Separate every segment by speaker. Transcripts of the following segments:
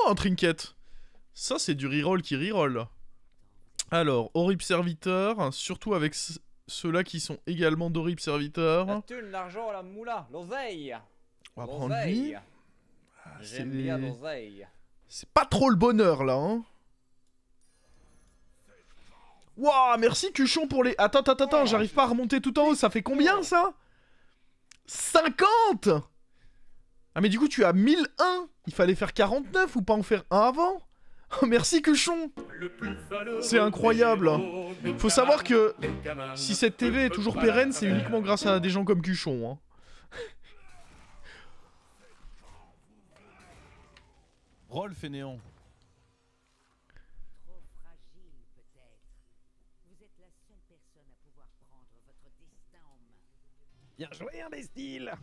Speaker 1: un trinket. Ça, c'est du reroll qui reroll. Alors, horrible serviteur, surtout avec ceux-là qui sont également d'horribles serviteurs.
Speaker 2: La thune, l'argent, la moula, l'oseille.
Speaker 1: On va prendre lui.
Speaker 2: J'aime bien l'oseille.
Speaker 1: C'est pas trop le bonheur, là, hein. Wouah, merci Cuchon pour les... Attends, j'arrive pas à remonter tout en haut, ça fait combien, ça? 50. Ah, mais du coup, tu as 1001. Il fallait faire 49 ou pas en faire un avant? Oh, merci Cuchon. C'est incroyable. Faut savoir que si cette TV est toujours pérenne, c'est uniquement grâce à des gens comme Cuchon, hein.
Speaker 3: Roll fainéant.
Speaker 4: Trop fragile, peut-être. Vous êtes la seule personne à pouvoir prendre votre destin en main.
Speaker 3: Bien joué, imbécile.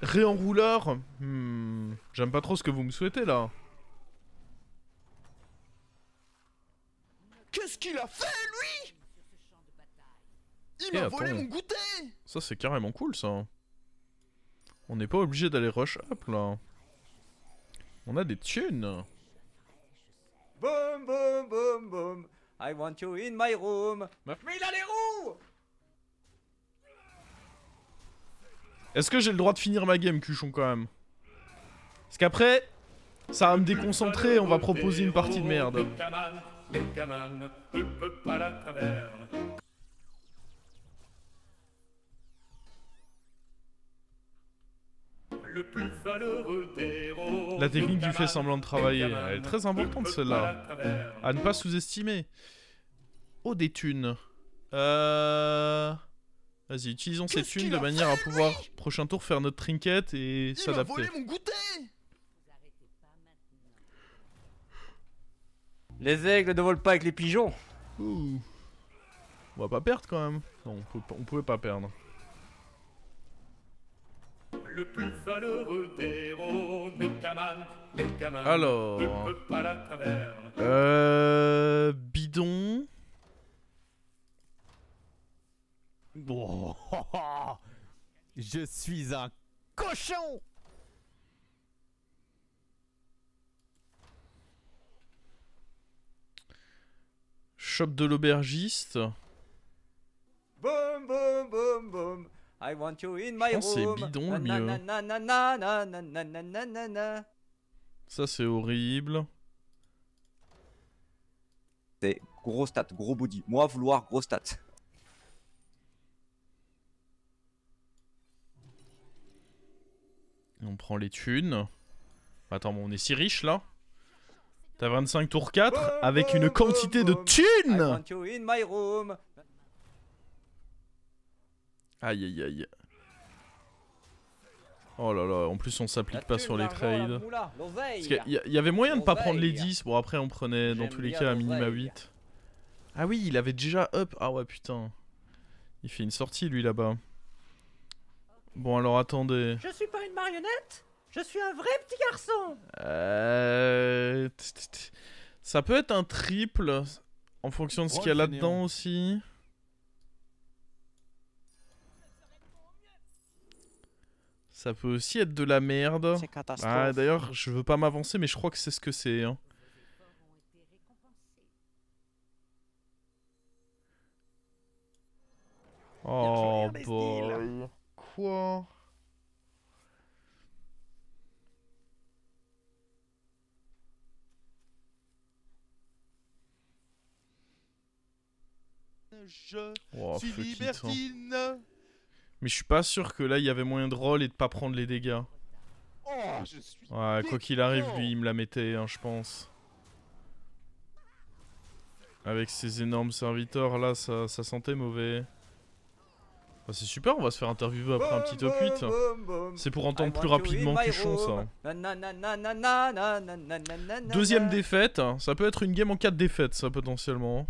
Speaker 1: Réenrouleur. J'aime pas trop ce que vous me souhaitez, là.
Speaker 5: Qu'est-ce qu'il a fait, lui? Il
Speaker 1: Eh,
Speaker 5: m'a volé
Speaker 1: attends.
Speaker 5: mon goûter.
Speaker 1: Ça, c'est carrément cool, ça. On n'est pas obligé d'aller rush up, là. On a des thunes.
Speaker 2: Boum, boum, boum, boum. I want you in my room. Mais il a les roues.
Speaker 1: Est-ce que j'ai le droit de finir ma game, Cuchon, quand même? Parce qu'après, ça va me déconcentrer, on va proposer une partie de merde. La technique du fait semblant de travailler, elle est très importante, celle-là. À ne pas sous-estimer. Oh, des thunes. Vas-y, utilisons ces thunes de manière à pouvoir, prochain tour, faire notre trinket et s'adapter.
Speaker 5: Il m'a volé mon goûter.
Speaker 2: Les aigles ne volent pas avec les pigeons.
Speaker 1: Ouh. On va pas perdre, quand même. Non, on pouvait pas perdre.
Speaker 6: Le plus valeureux des héros, Megaman,
Speaker 1: Alors...
Speaker 6: ne peut pas la travers.
Speaker 1: Bidon...
Speaker 3: Oh, je suis un cochon.
Speaker 1: Shop de l'aubergiste.
Speaker 2: Boum, boum, boum, boum. I want you in my
Speaker 1: Je pense que
Speaker 2: room.
Speaker 1: c'est bidon, le mieux.
Speaker 2: Nanananananananananana.
Speaker 1: Ça, c'est horrible.
Speaker 2: C'est gros stat, gros body. Moi, vouloir gros stat.
Speaker 1: On prend les thunes. Attends, bon, on est si riche, là. T'as 25 tours 4 avec une quantité de
Speaker 2: I
Speaker 1: thunes.
Speaker 2: want you in my room.
Speaker 1: Aïe, aïe, aïe. Oh là là, en plus on s'applique pas sur les trades. Parce qu'il y avait moyen de pas prendre les 10. Bon, après on prenait dans tous les cas à minima 8. Ah oui, il avait déjà up. Ah ouais, putain. Il fait une sortie lui là-bas. Bon, alors attendez.
Speaker 7: Je suis pas une marionnette, je suis un vrai petit garçon.
Speaker 1: Ça peut être un triple en fonction de ce qu'il y a là-dedans aussi. Ça peut aussi être de la merde.
Speaker 7: C'est catastrophe.
Speaker 1: Ah, d'ailleurs, je veux pas m'avancer, mais je crois que c'est ce que c'est. Hein. Oh boy. Quoi?
Speaker 5: Je suis
Speaker 1: fuck it,
Speaker 5: libertine.
Speaker 1: Mais je suis pas sûr que là il y avait moyen de roll et de pas prendre les dégâts.
Speaker 5: Oh, je suis
Speaker 1: Ouais, quoi qu'il arrive, lui il me la mettait, hein, je pense. Avec ces énormes serviteurs là, ça sentait mauvais. Bah, c'est super, on va se faire interviewer après un petit top 8. C'est pour entendre plus rapidement Cuchon ça. Deuxième défaite, ça peut être une game en 4 défaites ça potentiellement.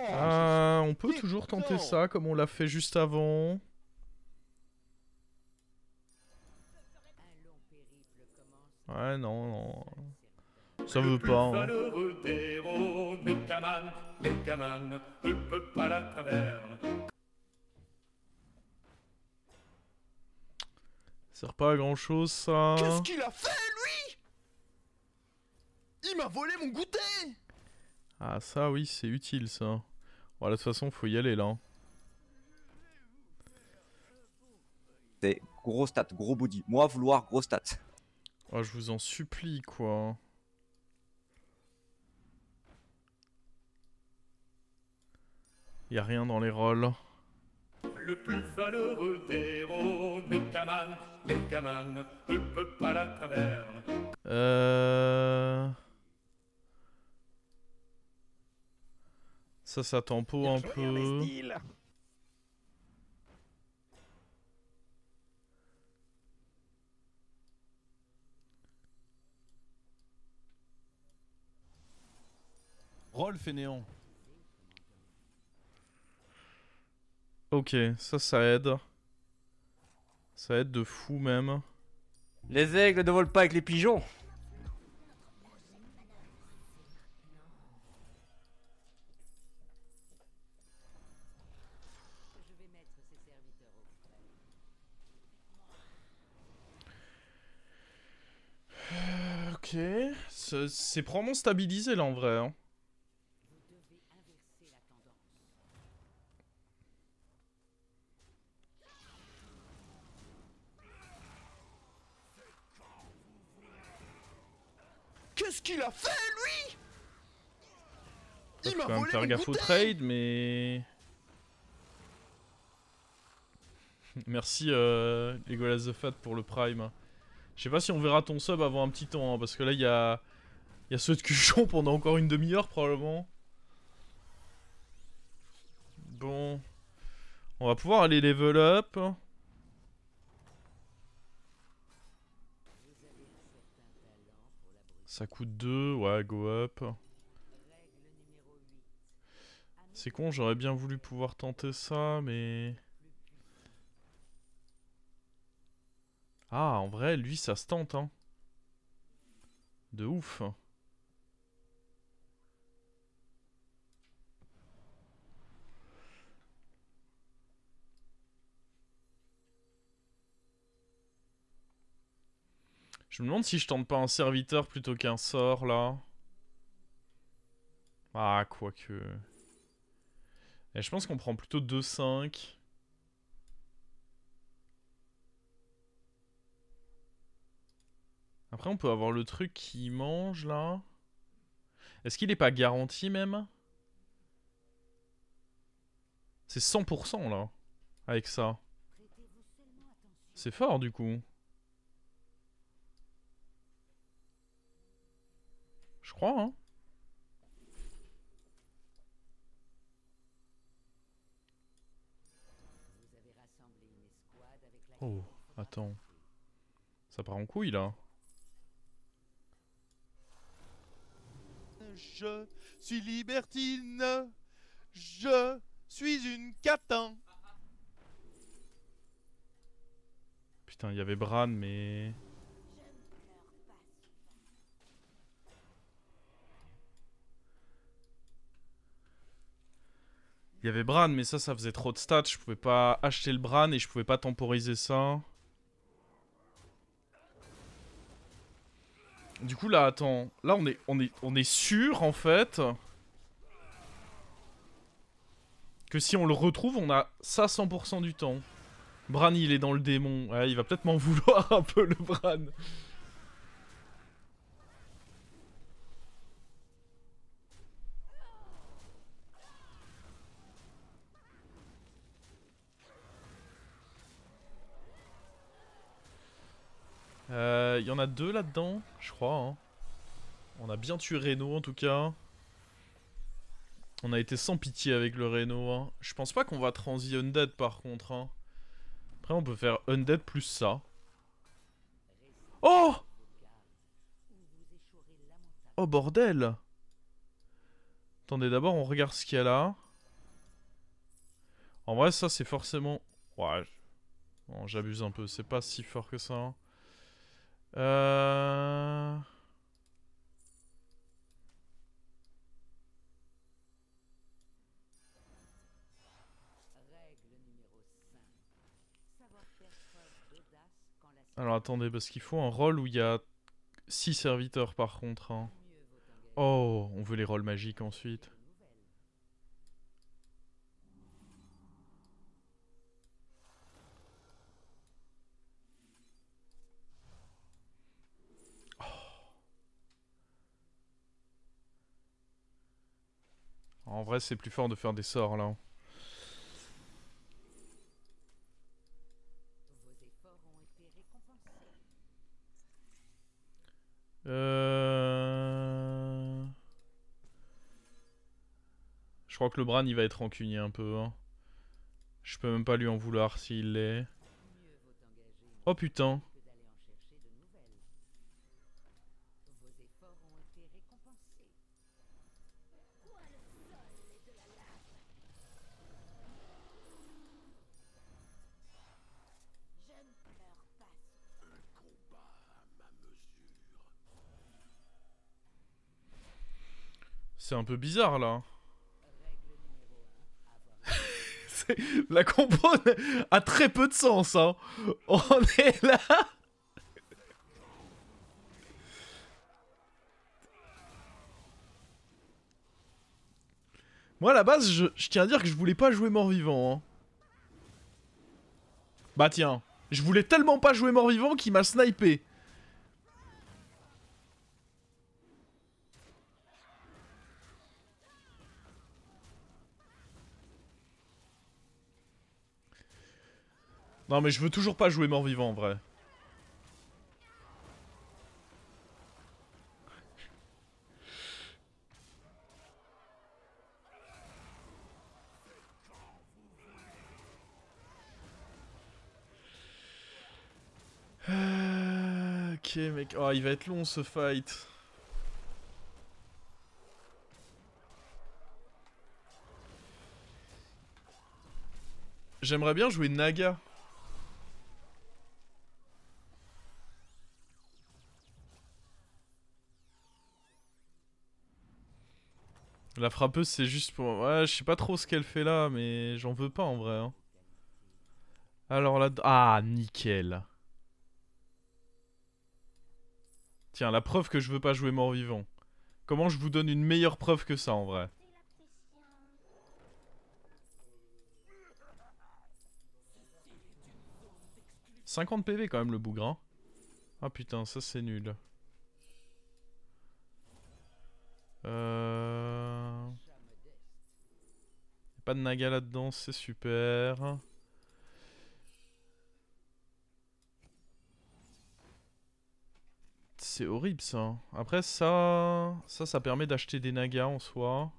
Speaker 1: On peut toujours tenter ça comme on l'a fait juste avant. Ouais, non. Ça veut pas. Hein. sert pas à grand chose ça.
Speaker 8: Qu'est-ce qu'il a fait lui? Il m'a volé mon goûter.
Speaker 1: Ah ça oui c'est utile ça. Bon de toute façon faut y aller là.
Speaker 2: C'est gros stats, gros body. Moi vouloir gros stats.
Speaker 1: Oh je vous en supplie quoi. Y a rien dans les rôles.
Speaker 6: Le plus valeureux des héros, Megaman, Megaman, ne peut pas la taverne.
Speaker 1: Ça tempo un peu.
Speaker 3: Roll fainéant.
Speaker 1: Ok, ça aide. Ça aide de fou même.
Speaker 2: Les aigles ne volent pas avec les pigeons.
Speaker 4: Je vais mettre ces serviteurs au frais.
Speaker 1: Ok. C'est probablement stabilisé là en vrai. Hein.
Speaker 4: Vous devez inverser la tendance.
Speaker 8: Qu'est-ce qu'il a fait lui?
Speaker 1: Il
Speaker 8: Il
Speaker 1: faut
Speaker 8: m'a
Speaker 1: quand même
Speaker 8: volé
Speaker 1: faire
Speaker 8: mon
Speaker 1: gaffe au
Speaker 8: goûter.
Speaker 1: trade mais... Merci Legolas the Fat pour le prime. Je sais pas si on verra ton sub avant un petit temps hein, parce que là il y a ceux de Cuchon pendant encore une demi-heure probablement. Bon. On va pouvoir aller level up. Ça coûte 2, ouais, go up. C'est con, j'aurais bien voulu pouvoir tenter ça, mais... Ah, en vrai, lui, ça se tente, hein. De ouf. Je me demande si je tente pas un serviteur plutôt qu'un sort, là. Ah, quoique... Et je pense qu'on prend plutôt 2-5. Après, on peut avoir le truc qui mange, là. Est-ce qu'il est pas garanti, même? C'est 100%, là. Avec ça. C'est fort, du coup. Je crois, hein. Oh, attends. Ça part en couille, là.
Speaker 8: Je suis libertine. Je suis une catin.
Speaker 1: Putain, il y avait Bran, mais... Il y avait Bran, mais ça faisait trop de stats. Je pouvais pas acheter le Bran et je pouvais pas temporiser ça. Du coup, là, attends. Là, on est sûr, en fait... que si on le retrouve, on a ça 100% du temps. Bran, il est dans le démon. Ouais, il va peut-être m'en vouloir un peu, le Bran. Il y en a 2 là-dedans, je crois. Hein. On a bien tué Reno, en tout cas. On a été sans pitié avec le Reno. Hein. Je pense pas qu'on va transi Undead, par contre. Hein. Après, on peut faire Undead plus ça. Oh! Oh, bordel! Attendez, d'abord, on regarde ce qu'il y a là. En vrai, ça, c'est forcément... Ouais. Bon, j'abuse un peu. C'est pas si fort que ça. Hein. Alors attendez, parce qu'il faut un rôle où il y a 6 serviteurs par contre. Hein. Oh, on veut les rôles magiques ensuite. Oh. En vrai, c'est plus fort de faire des sorts là. Je crois que le Bran il va être rancunier un peu. Hein. Je peux même pas lui en vouloir s'il l'est. Oh putain. C'est un peu bizarre là. La compo a très peu de sens. Hein. On est là. Moi à la base, je tiens à dire que je voulais pas jouer mort-vivant. Hein. Bah tiens, je voulais tellement pas jouer mort-vivant qu'il m'a snipé. Non mais je veux toujours pas jouer mort-vivant en vrai. Ok mec, oh il va être long ce fight. J'aimerais bien jouer Naga. La frappeuse c'est juste pour... Ouais je sais pas trop ce qu'elle fait là mais j'en veux pas en vrai. Hein. Alors là... Ah nickel. Tiens la preuve que je veux pas jouer mort-vivant. Comment je vous donne une meilleure preuve que ça en vrai? « 50 PV quand même le bougre. Hein. Ah putain ça c'est nul. Pas de Naga là-dedans, c'est super. C'est horrible ça. Après ça permet d'acheter des Nagas en soi.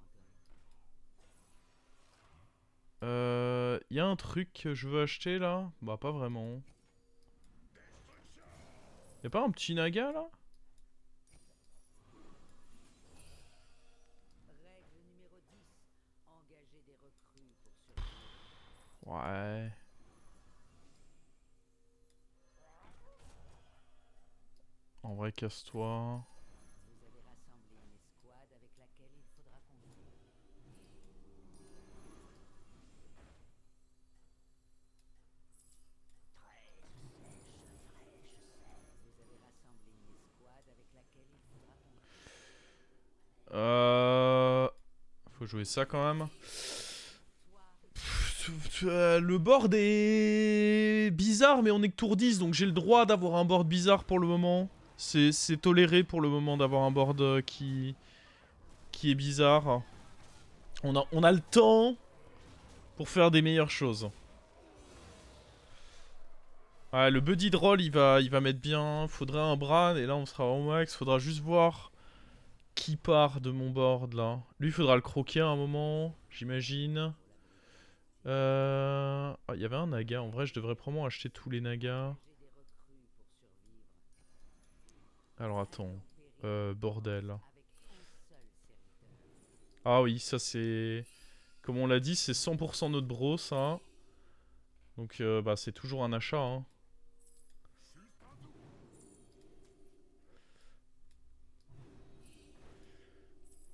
Speaker 1: Y a un truc que je veux acheter là? Bah pas vraiment. Y'a pas un petit Naga là? Ouais. En vrai, casse-toi. Faut jouer ça quand même. Le board est bizarre, mais on est que tour 10, donc j'ai le droit d'avoir un board bizarre pour le moment. C'est toléré pour le moment d'avoir un board qui est bizarre. On a le temps pour faire des meilleures choses. Ouais, le buddy roll il va mettre bien. Faudrait un Bran et là on sera au max. Faudra juste voir qui part de mon board là. Lui il faudra le croquer à un moment, j'imagine. Ah, il y avait un Naga. En vrai je devrais probablement acheter tous les Nagas. Alors attends. Bordel. Ah oui ça c'est... Comme on l'a dit c'est 100% notre bro ça. Donc bah c'est toujours un achat hein.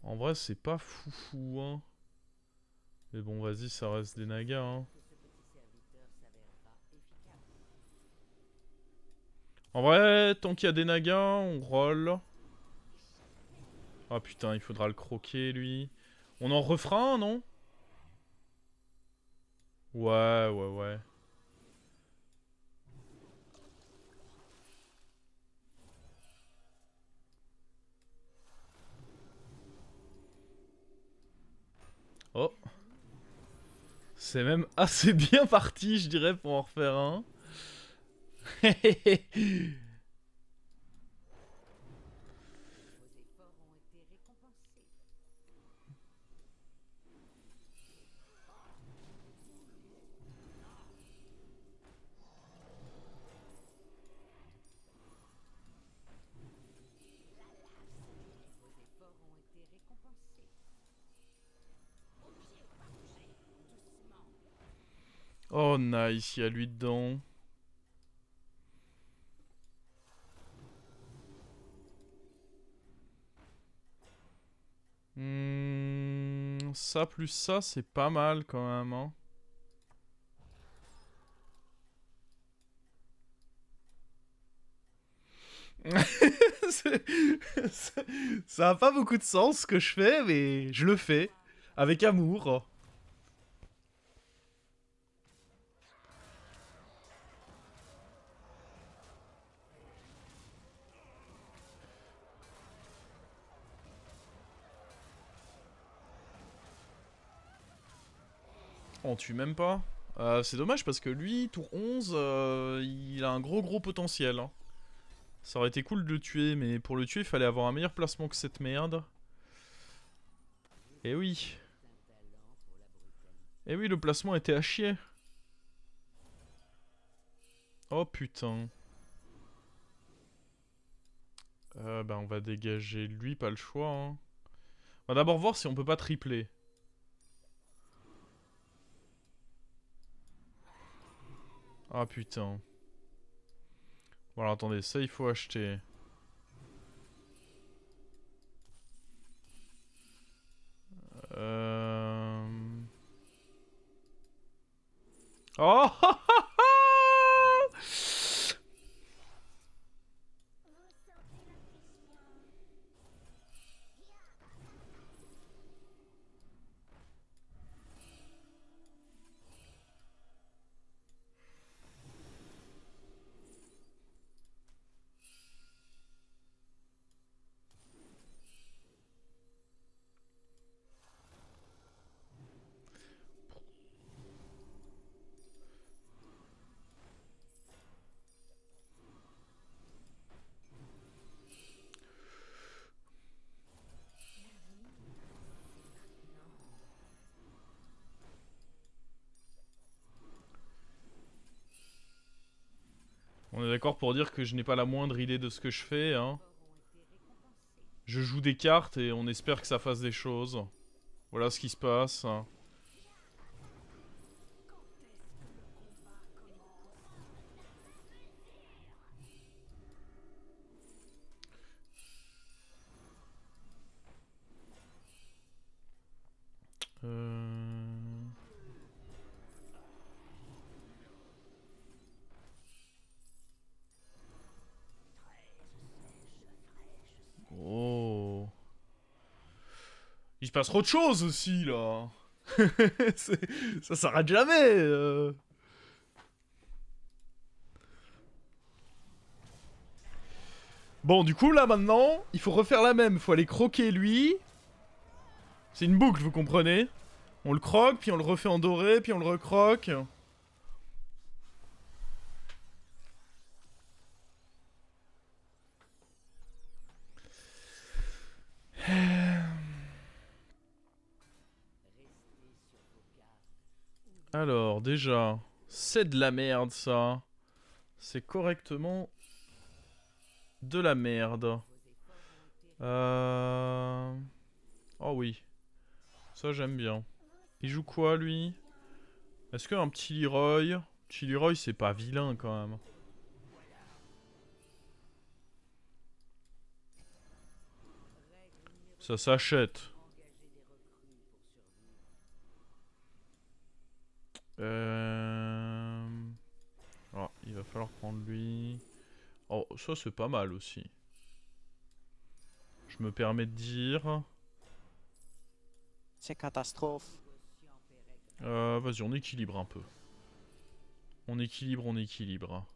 Speaker 1: En vrai c'est pas foufou hein. Mais bon vas-y ça reste des Nagas hein. En vrai, tant qu'il y a des nagas, on roll. Ah putain, il faudra le croquer, lui. On en refera un, non? Ouais, ouais, ouais. Oh. C'est même assez bien parti, je dirais, pour en refaire un. Oh nice, il y a lui dedans. Ça plus ça, c'est pas mal quand même, hein. Ça a pas beaucoup de sens ce que je fais, mais je le fais. Avec amour. On tue même pas. C'est dommage parce que lui, tour 11, il a un gros potentiel. Hein. Ça aurait été cool de le tuer, mais pour le tuer, il fallait avoir un meilleur placement que cette merde. Eh oui. Eh oui, le placement était à chier. Oh putain. Bah on va dégager lui, pas le choix. Hein. On va d'abord voir si on peut pas tripler. Ah putain. Bon alors attendez, ça il faut acheter. Oh On est d'accord pour dire que je n'ai pas la moindre idée de ce que je fais, hein. Je joue des cartes et on espère que ça fasse des choses. Voilà ce qui se passe. Oh. Il se passe trop de choses aussi là. Ça s'arrête jamais. Bon, du coup là maintenant, il faut refaire la même. Il faut aller croquer lui. C'est une boucle, vous comprenez? On le croque, puis on le refait en doré, puis on le recroque. Alors, déjà, c'est de la merde, ça. C'est correctement de la merde. Oh oui. Ça, j'aime bien. Il joue quoi, lui? Est-ce qu'un petit Leroy... Petit Leroy, c'est pas vilain, quand même. Ça s'achète. Oh, il va falloir prendre lui. Oh, ça c'est pas mal aussi. Je me permets de dire...
Speaker 9: C'est catastrophe.
Speaker 1: Vas-y, on équilibre un peu. On équilibre, on équilibre.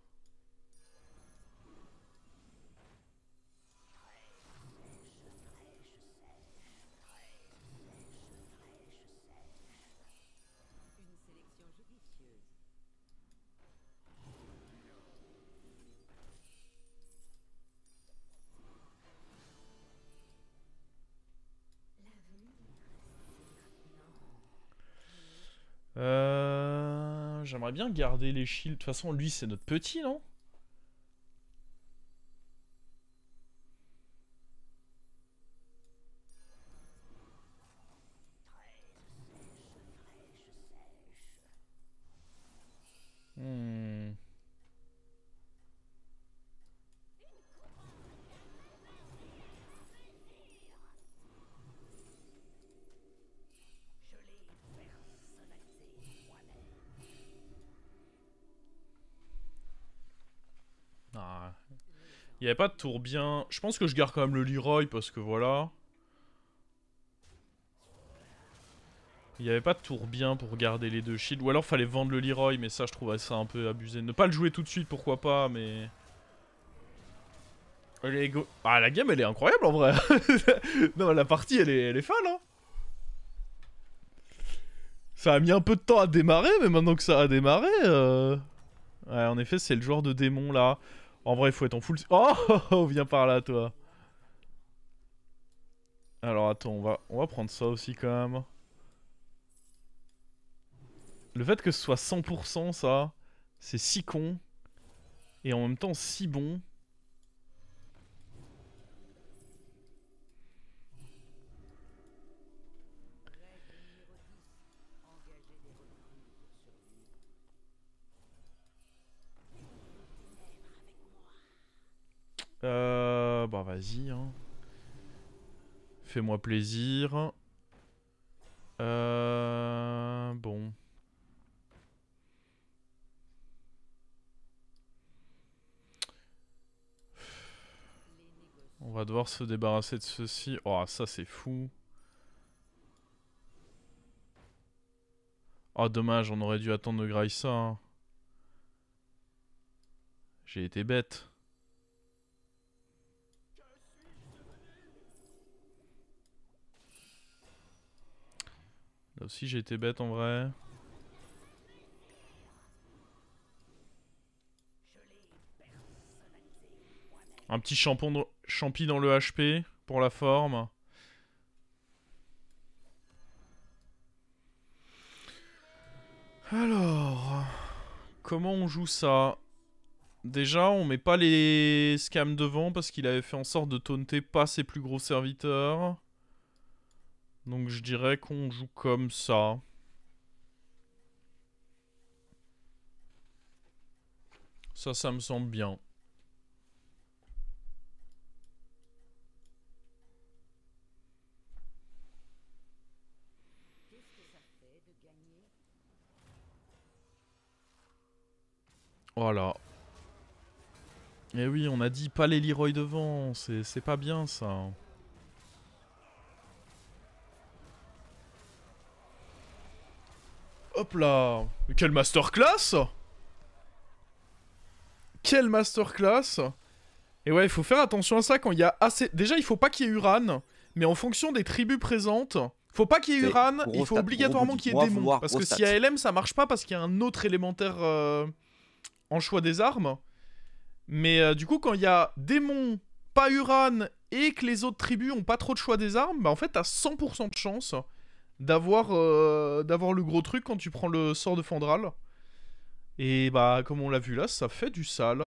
Speaker 1: J'aimerais bien garder les shields. De toute façon, lui, c'est notre petit, non? Il n'y avait pas de tour bien. Je pense que je garde quand même le Leroy parce que voilà. Il n'y avait pas de tour bien pour garder les deux shields. Ou alors fallait vendre le Leroy, mais ça je trouvais ça un peu abusé. Ne pas le jouer tout de suite, pourquoi pas, mais... Ah, la game elle est incroyable en vrai. Non, la partie elle est folle, hein. Ça a mis un peu de temps à démarrer, mais maintenant que ça a démarré... Ouais, en effet, c'est le joueur de démon là. En vrai, il faut être en full... Oh, viens par là, toi. Alors, attends, on va prendre ça aussi, quand même. Le fait que ce soit 100%, ça, c'est si con. Et en même temps, si bon. Bah vas-y, hein. Fais-moi plaisir. Bon. On va devoir se débarrasser de ceci. Oh, ça c'est fou. Oh, dommage, on aurait dû attendre de grailler ça, hein. J'ai été bête. Là aussi j'ai été bête en vrai. Un petit champi dans le HP pour la forme. Alors, comment on joue ça? Déjà, on met pas les scams devant parce qu'il avait fait en sorte de taunter pas ses plus gros serviteurs. Donc je dirais qu'on joue comme ça. Ça me semble bien. Voilà. Et oui, on a dit pas les Leroy devant, c'est pas bien ça. Hop là. Quelle masterclass! Quelle masterclass! Et ouais, il faut faire attention à ça quand il y a assez... Déjà, il faut pas qu'il y ait Uran, mais en fonction des tribus présentes, faut pas qu'il y ait Uran, il faut obligatoirement qu'il y ait démon. Parce que si y a LM, ça marche pas parce qu'il y a un autre élémentaire en choix des armes. Mais du coup, quand il y a démon, pas Uran, et que les autres tribus ont pas trop de choix des armes, bah en fait, t'as 100% de chance d'avoir le gros truc quand tu prends le sort de Fandral. Et bah, comme on l'a vu là, ça fait du sale.